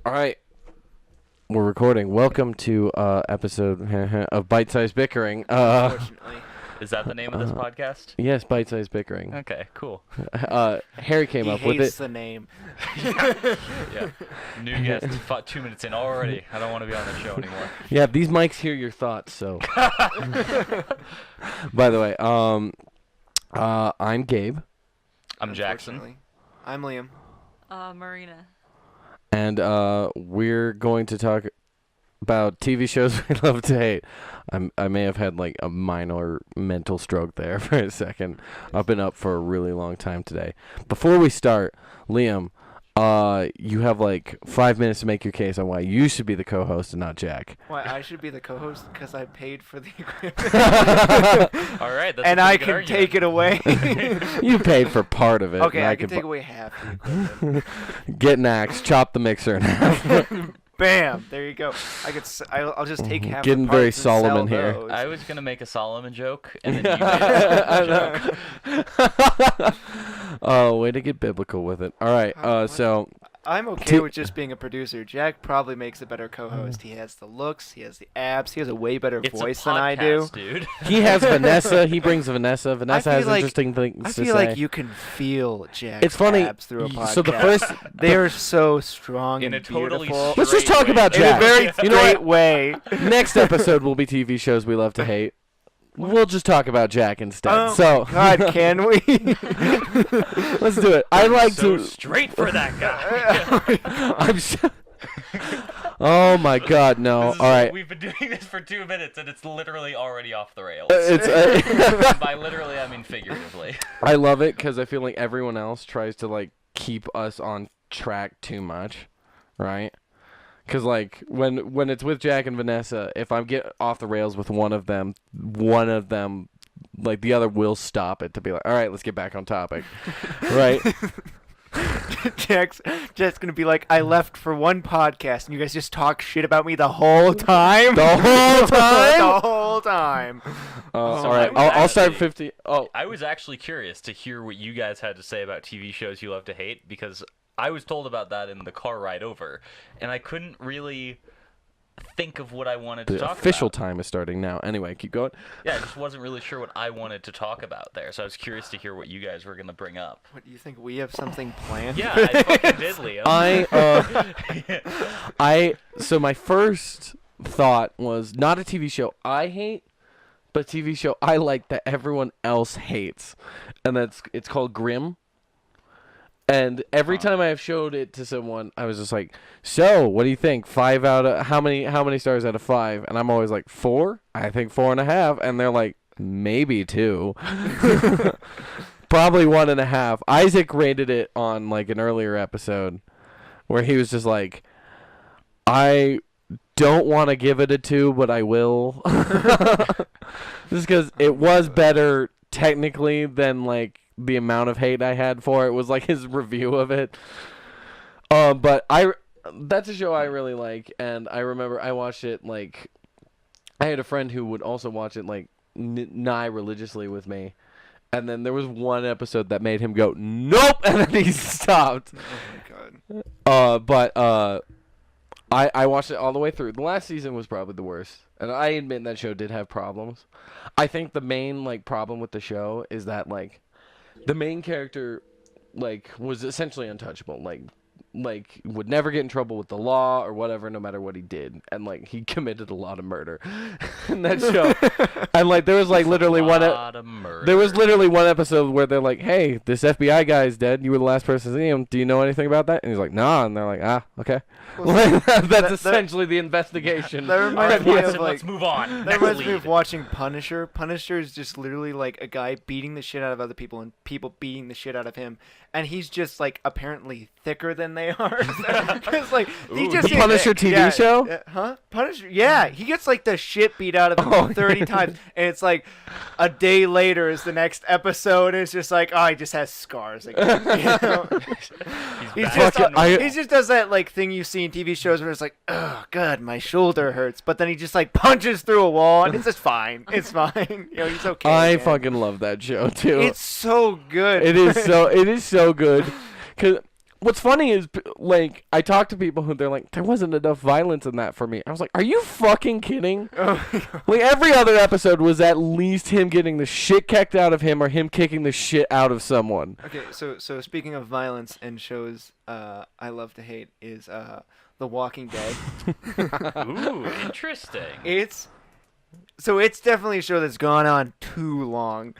All right, we're recording. Welcome to episode of Bite Size Bickering. Unfortunately. Is that the name of this podcast? Yes, Bite Size Bickering. Okay, cool. Harry came up with He hates it. the name. Yeah. New guest, 2 minutes in already. I don't want to be on the show anymore. Yeah, these mics hear your thoughts. So, by the way, I'm Gabe, I'm Jackson. Unfortunately. I'm Liam. Marina. and we're going to talk about TV shows we love to hate. I may have had like a minor mental stroke there for a second. I've been up for a really long time today. Before we start, Liam, you have like 5 minutes to make your case on why you should be the co-host and not Jack. Why I should be the co-host because I paid for the equipment. All right, that's And a I pretty good can take it away. You paid for part of it. Okay, and I can take away half the equipment. Get an axe, chop the mixer in half. Bam! There you go. I'll just take half Getting the very parts and sell Solomon here. those. I was going to make a Solomon joke, and then you made a joke. Oh, way to get biblical with it. All right, What? so I'm okay with just being a producer. Jack probably makes a better co-host. He has the looks, he has the abs, he has a way better It's voice a than I do. podcast, dude. he has Vanessa. He brings Vanessa. Vanessa feel has like- interesting things I to feel say. like you can feel Jack's It's funny. abs through a podcast. So the first, They're so strong In and a totally beautiful. let's just straight talk way. about In Jack. a very You know straight what? way. Next episode will be TV shows we love to hate. We'll just talk about Jack instead. Oh so God, can we? let's do it. I like so to. straight for that guy. I'm. Oh my God, no! All right. We've been doing this for 2 minutes, and it's literally already off the rails. It's. And by literally, I mean figuratively. I love it because I feel like everyone else tries to like keep us on track too much, right? Because like when it's with Jack and Vanessa, if I get off the rails with one of them, like the other will stop it to be like, all right, let's get back on topic, right? Jack's gonna be like, I left for one podcast, and you guys just talk shit about me the whole time. The whole time? The whole time. All right, I'll start 50. Oh, I was actually curious to hear what you guys had to say about TV shows you love to hate, because I was told about that in the car ride over, and I couldn't really think of what I wanted to the talk official about. time is starting now. Anyway, keep going. Yeah, I just wasn't really sure what I wanted to talk about there, so I was curious to hear what you guys were going to bring up. What do you think? We have something planned? Yeah, I fucking did, Liam. So my first thought was not a TV show I hate, but a TV show I like that everyone else hates, and it's called Grimm. And every time I have showed it to someone, I was just like, "So, what do you think? 5 out of how many stars out of 5?" And I'm always like, 4. I think 4.5. And they're like, maybe 2. Probably 1.5. Isaac rated it on like an earlier episode, where he was just like, "I don't want to give it a 2, but I will," just because it was better technically than like the amount of hate I had for it was like his review of it. But that's a show I really like, and I remember I watched it like I had a friend who would also watch it like nigh religiously with me, and then there was one episode that made him go nope, and then he stopped. Oh my God. But I watched it all the way through. The last season was probably the worst, and I admit that show did have problems. I think the main like problem with the show is that like the main character like was essentially untouchable, like would never get in trouble with the law or whatever, no matter what he did, and like he committed a lot of murder in that show. And like there was like literally there was literally one episode where they're like, "Hey, this FBI guy is dead. You were the last person to see him. Do you know anything about that?" And he's like, "Nah." And they're like, "Ah, okay." Well, That's essentially the investigation. That reminds me Watson, of like. let's move on. That reminds me of watching Punisher. Punisher is just literally like a guy beating the shit out of other people and people beating the shit out of him, and he's just like apparently thicker than they are. Because like he Ooh. just The Punisher TV yeah, show? huh? Punisher, yeah, he gets like the shit beat out of him 30 times, and it's like a day later is the next episode, and it's just like, oh, he just has scars again. You know? He's He's back just, to normal. he just does that like thing you see in TV shows where it's like, oh god, my shoulder hurts, but then he just like punches through a wall and it's just fine. It's fine. You know, he's okay. I man. fucking love that show too. It's so good. It is so good. 'Cause what's funny is, like, I talk to people who they're like, there wasn't enough violence in that for me. I was like, are you fucking kidding? Oh my God. Like, every other episode was at least him getting the shit kicked out of him or him kicking the shit out of someone. Okay, so speaking of violence and shows I love to hate is The Walking Dead. Ooh, interesting. It's definitely a show that's gone on too long.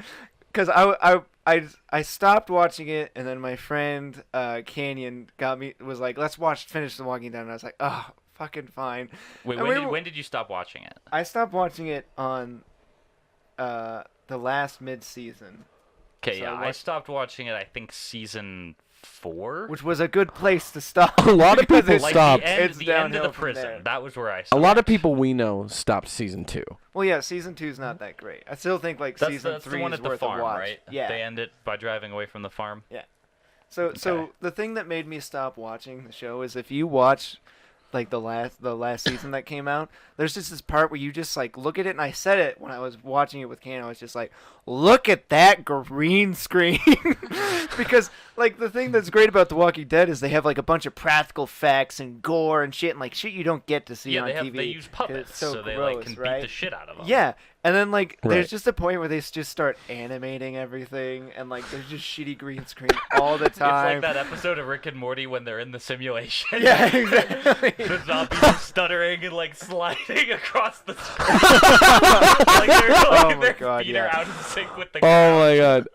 Cause I stopped watching it, and then my friend Canyon was like, let's finish The Walking Dead, and I was like, oh, fucking fine. Wait, And when did you stop watching it? I stopped watching it on the last mid-season, Okay, So yeah, I I watched- stopped watching it. I think season 4. which was a good place to stop. A lot of because people it's- Like stopped. the end, It's the end of downhill the from prison. there. That was where I A stopped. lot of people we know stopped season 2. Well, yeah, season 2's not that great. I still think like That's, season that's 3 the one is at the worth farm, a watch. right? Yeah. They end it by driving away from the farm. So Okay. the thing that made me stop watching the show is if you watch like the last season that came out, there's just this part where you just like look at it, and I said it when I was watching it with Ken, I was just like, look at that green screen. Because like the thing that's great about The Walking Dead is they have like a bunch of practical effects and gore and shit, and like shit you don't get to see Yeah, on TV. they use 'cause puppets, it's so, they gross, like can beat right? the shit out of them. Yeah, and then like Right. there's just a point where they just start animating everything, and like there's just shitty green screen all the It's time. like that episode of Rick and Morty when they're in the simulation. Yeah, exactly. The zombies are stuttering and like sliding across the screen. Like they're Oh like my their God, feet yeah. are out of sync with the Oh ground. my god.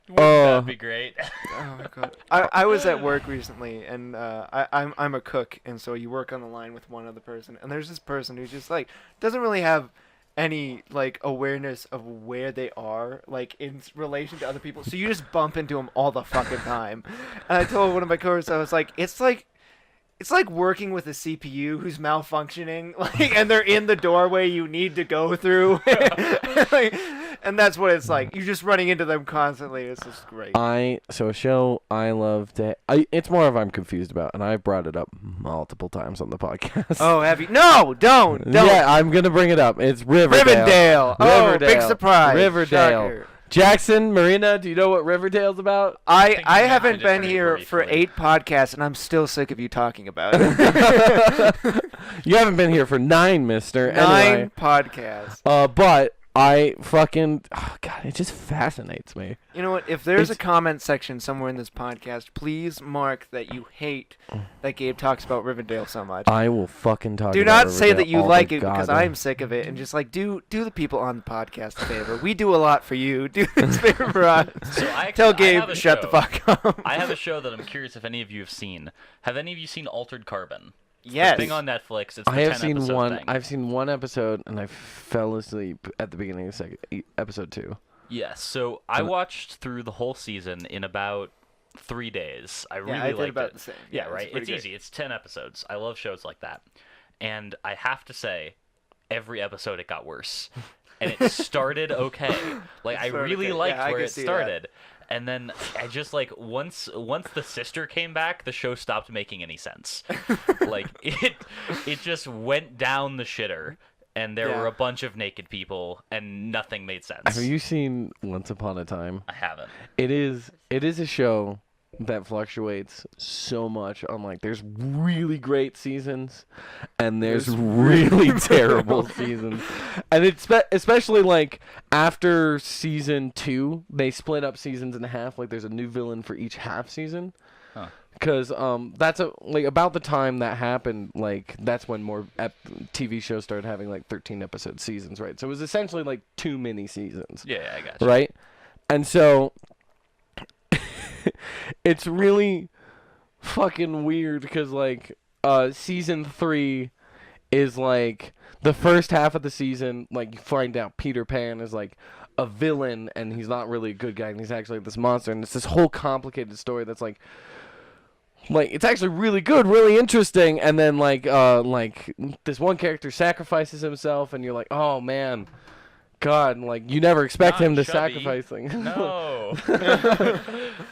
Wouldn't Oh. that be great? Oh my God. I was at work recently, and I'm a cook, and so you work on the line with one other person, and there's this person who just like doesn't really have any like awareness of where they are like in relation to other people, so you just bump into them all the fucking time. And I told one of my coworkers, I was like, it's like working with a CPU who's malfunctioning, like, and they're in the doorway you need to go through. Like, and that's what it's like. You're just running into them constantly. It's just great. So a show I love to. It's more of I'm confused about, and I've brought it up multiple times on the podcast. Oh, have you? No, don't. Yeah, I'm gonna bring it up. It's Riverdale. Rivendell. Oh, big Riverdale. surprise. Riverdale. Shocker. Jackson, Marina, do you know what Riverdale's about? I think you haven't mentioned it been pretty here for briefly. 8 podcasts, and I'm still sick of you talking about it. You haven't been here for 9, mister. 9 Anyway, podcasts. but I fucking, oh god, it just fascinates me. You know what? If there's a It's- comment section somewhere in this podcast, please mark that you hate that Gabe talks about Rivendell so much. I will fucking talk. Do about not say that Riverdale you all like the it because goddamn- I'm sick of it, and just like do the people on the podcast a favor. We do a lot for you. Do this favor for us. So I Tell actually- I have Gabe a shut the show. fuck up. I have a show that I'm curious if any of you have seen. Have any of you seen Altered Carbon? Yes. The thing on Netflix. It's the I have 10 seen episode one. thing. I've seen one episode, and I fell asleep at the beginning of episode 2. Yes. So I watched through the whole season in about 3 days. I really I did liked about it. the same. Yeah, Yeah, right. it's pretty It's good. easy. It's 10 episodes. I love shows like that. And I have to say, every episode it got worse. And it started okay. Like I Started really okay. liked Yeah, I where can it see that. started. And then I just like once the sister came back, the show stopped making any sense. Like it just went down the shitter, and there Yeah. were a bunch of naked people, and nothing made sense. Have you seen Once Upon a Time? I haven't. It is a show that fluctuates so much on like there's really great seasons and there's really terrible seasons, and it's especially like after season 2 they split up seasons in half, like there's a new villain for each half season. Huh. Because that's like about the time that happened, like that's when more TV shows started having like 13 episode seasons, right? So it was essentially like 2 mini seasons. Yeah, I got you. Right? And so it's really fucking weird because like season 3 is like the first half of the season, like you find out Peter Pan is like a villain and he's not really a good guy and he's actually this monster, and it's this whole complicated story that's like it's actually really good, really interesting, and then like this one character sacrifices himself and you're like, oh man, God, like you never expect Not him to chubby. sacrifice things. No.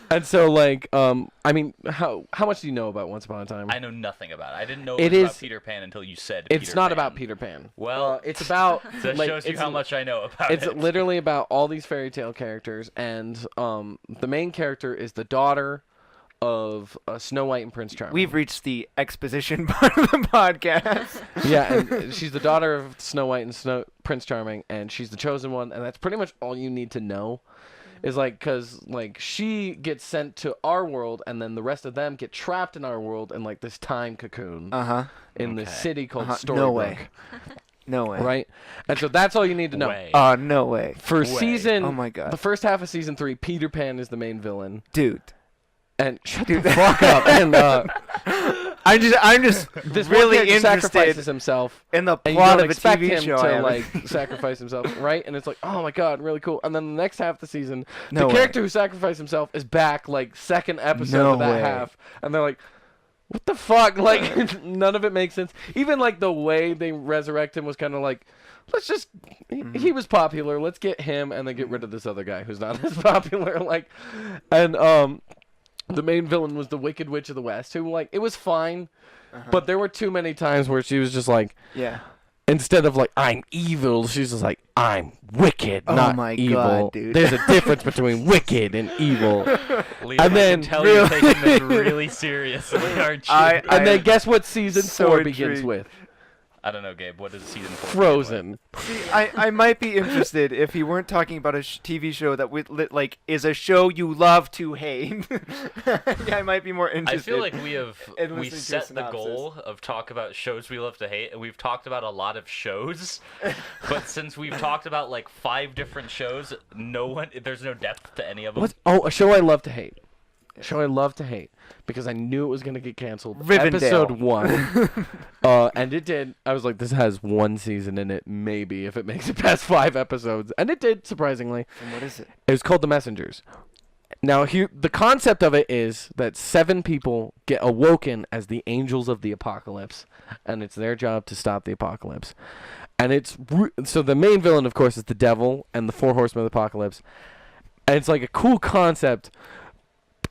And so like I mean, how much do you know about Once Upon a Time? I know nothing about it. I didn't know It it was is- about Peter Pan until you said It's Peter not Pan. about Peter Pan. Well, It's about that like, shows you it's how much I know about it's it. literally about all these fairy tale characters, and the main character is the daughter of Snow White and Prince Charming. We've reached the exposition part of the podcast. Yeah, and she's the daughter of Snow White and Prince Charming, and she's the chosen one, and that's pretty much all you need to know. Is like, because like she gets sent to our world, and then the rest of them get trapped in our world in like this time cocoon in the city called Storybrooke. No way. No way. Right? And so that's all you need to know. No way. For season, oh my God, the first half of season 3, Peter Pan is the main villain. Dude. And shut the fuck up. And I'm just this really one interested sacrifices himself in the and plot you don't of a expect TV him show. to like sacrifice himself, right? And it's like, oh my God, really cool. And then the next half of the season, the character who sacrificed himself is back, like second episode of that half, and they're like, what the fuck? Like, none of it makes sense. Even like the way they resurrect him was kind of like, let's just he was popular, let's get him and then get rid of this other guy who's not as popular. Like, and the main villain was the Wicked Witch of the West, who like it was fine, but there were too many times where she was just like, instead of like I'm evil, she's just like I'm wicked, not evil. God, dude. There's a difference between wicked and evil. Liam, And then I can tell you're taking this really seriously, aren't you? And then guess what season 4 begins intrigued. with? I don't know, Gabe. What is season 4? Frozen. See, I might be interested if he weren't talking about a TV show that like is a show you love to hate. I might be more interested. I feel like we to a set the synopsis. goal of talk about shows we love to hate, and we've talked about a lot of shows. But since we've talked about like 5 different shows, there's no depth to any of them. What? Oh, a show I love to hate. A show I love to hate because I knew it was gonna get canceled. Rivendell. Episode 1, and it did. I was like, this has 1 season in it, maybe if it makes it past 5 episodes, and it did surprisingly. And what is it? It was called The Messengers. Now, here the concept of it is that 7 people get awoken as the angels of the apocalypse, and it's their job to stop the apocalypse. And it's so the main villain, of course, is the devil and the 4 horsemen of the apocalypse, and it's like a cool concept.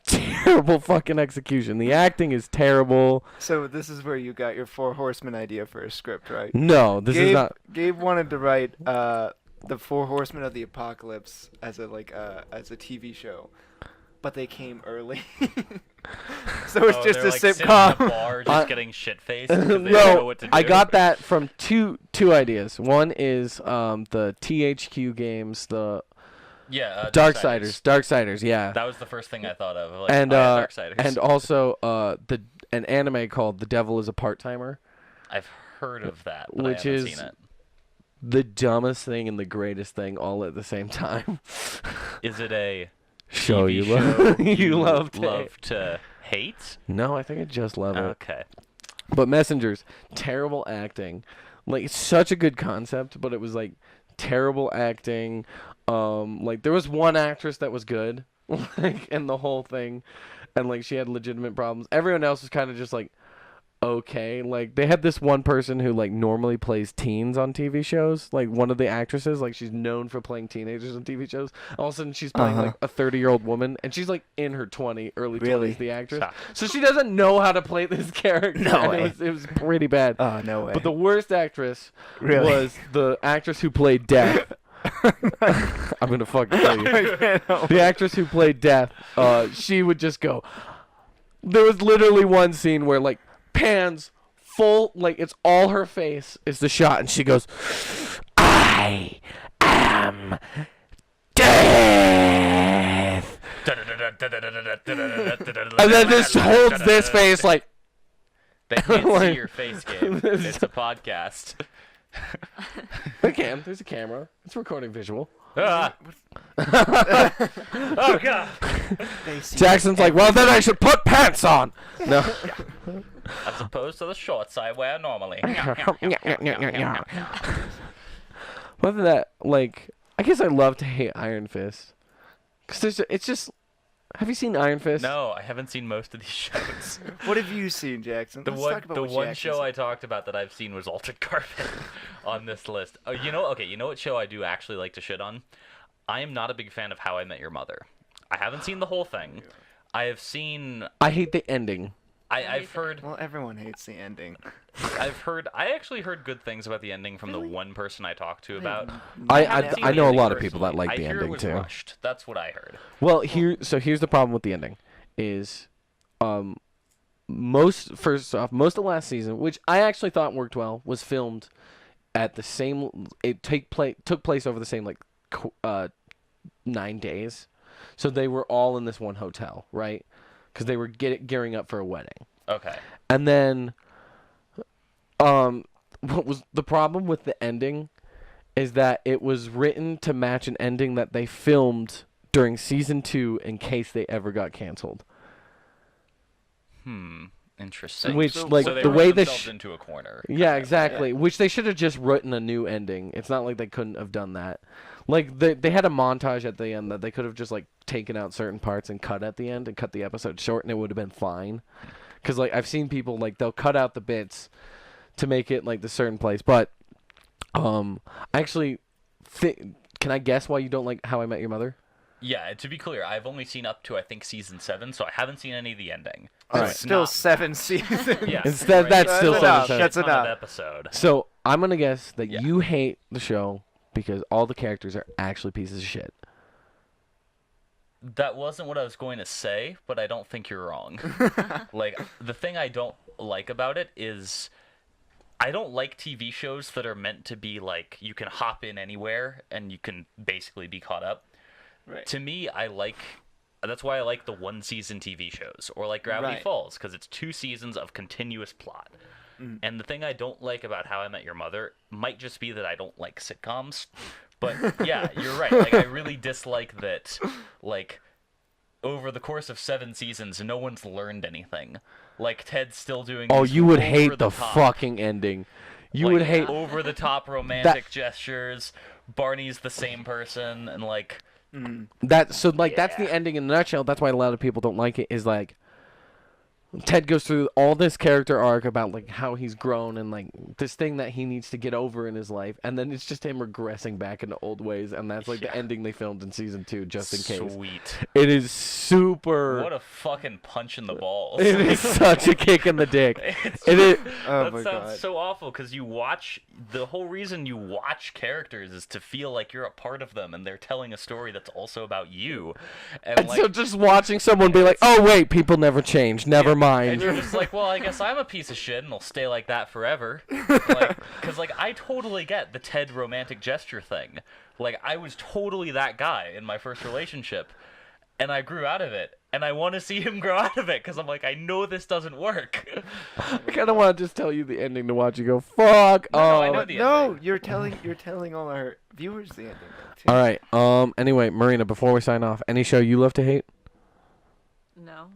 Terrible fucking execution. The acting is terrible. So this is where you got your 4 Horsemen idea for a script, right? No, this is not. Gabe wanted to write the 4 Horsemen of the Apocalypse as a as a TV show, but they came early. So it's just they're, a like, sitcom. sitting in a bar just getting shit-faced because they don't know what to do. I got that from two ideas. One is the THQ games, the Darksiders, yeah. That was the first thing I thought of. Like, And Darksiders. and also an anime called The Devil is a Part-Timer. I've heard of that, but which I haven't is seen it. the dumbest thing and the greatest thing all at the same time. Is it a show TV you show love you love to hate? No, I think I just love it. Okay. But Messengers, terrible acting. Like, it's such a good concept, but it was like terrible acting. Like there was one actress that was good, like in the whole thing, and like she had legitimate problems. Everyone else was kind of just like okay. Like they had this one person who like normally plays teens on TV shows. Like one of the actresses, like she's known for playing teenagers on TV shows. All of a sudden she's playing like a 30-year-old woman, and she's like in her early 20s, the actress. So she doesn't know how to play this character. No and way. It was pretty bad. Oh, no way. But the worst actress was the actress who played Death. I'm gonna fucking tell you. The actress who played Death, she would just go. There was literally one scene where like pans full, like it's all her face is the shot, and she goes, "I am Death," and then just holds this face like. They can't Like, see your face, Gabe. It's a podcast. They can. There's a camera. It's recording visual. Oh God! Jackson's like, well, then I should put pants on. No. As opposed to the shorts I wear normally. Other than that, like, I guess I love to hate Iron Fist. Because it's just... Have you seen Iron Fist? No, I haven't seen most of these shows. What have you seen, Jackson? The one show I talked about that I've seen was Altered Carbon on this list. You know what show I do actually like to shit on? I am not a big fan of How I Met Your Mother. I haven't seen the whole thing. I have seen... I hate the ending. I've heard... Well, everyone hates the ending. I actually heard good things about the ending from the one person I talked to about... I know a lot of people that like the I hear ending, it was too. rushed. That's what I heard. Well, here's the problem with the ending. Is first off, most of last season, which I actually thought worked well, was filmed at the same. It took place over the same 9 days, so they were all in this one hotel, right? Because they were gearing up for a wedding. Okay. And then, what was the problem with the ending is that it was written to match an ending that they filmed during season 2 in case they ever got canceled. Interesting. Which, So like, so they the wrote way themselves into a corner. Yeah, exactly. Which they should have just written a new ending. It's not like they couldn't have done that. Like, they had a montage at the end that they could have just, like, taken out certain parts and cut at the end and cut the episode short, and it would have been fine. Because, like, I've seen people, like, they'll cut out the bits to make it, like, the certain place. But, actually, can I guess why you don't like How I Met Your Mother? Yeah, to be clear, I've only seen up to, I think, season 7, so I haven't seen any of the ending. That's It's still not- 7 seasons. Yeah, Instead, right. that's still enough. seven. That's Ton of enough. episode. So, I'm going to guess that Yeah. you hate the show because all the characters are actually pieces of shit. That wasn't what I was going to say, but I don't think you're wrong. Like, the thing I don't like about it is I don't like TV shows that are meant to be like you can hop in anywhere and you can basically be caught up. Right. To me, that's why I like the one season TV shows or like Gravity Right. Falls, because it's 2 seasons of continuous plot. And the thing I don't like about How I Met Your Mother might just be that I don't like sitcoms. But yeah, you're right. Like, I really dislike that, like, over the course of 7 seasons, no one's learned anything. Like, Ted's still doing Oh, these you would hate the over-the-top, fucking ending. You like, would hate... over the top romantic gestures. Barney's the same person, and like, That so like that's Yeah. the ending in a nutshell. That's why a lot of people don't like it. Is like Ted goes through all this character arc about like how he's grown and like this thing that he needs to get over in his life, and then it's just him regressing back into old ways, and that's like the Yeah. ending they filmed in season 2, just in case. sweet. It is super. What a fucking punch in the balls. It is such a kick in the dick. It's- It is. Oh that my sounds god. so awful because the whole reason you watch characters is to feel like you're a part of them and they're telling a story that's also about you. And And like, so just watching someone be like, "Oh wait, people never change. Never and mind." you're just like, well, I guess I'm a piece of shit and I'll stay like that forever. Because like I totally get the Ted romantic gesture thing. Like I was totally that guy in my first relationship, and I grew out of it. And I want to see him grow out of it because I'm like, I know this doesn't work. I kind of want to just tell you the ending to watch you go, "Fuck." No, I know the No, ending. you're telling all our viewers the ending. Too. All right. Anyway, Marina, before we sign off, any show you love to hate? No,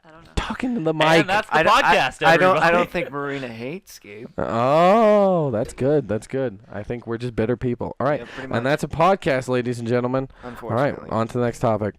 I don't know. Talking to the And mic. that's the I don't- podcast, I everybody. don't think Marina hates Gabe. Oh, that's good. That's good. I think we're just bitter people. All right. Yeah, pretty much. And that's a podcast, ladies and gentlemen. All right. Unfortunately. On to the next topic.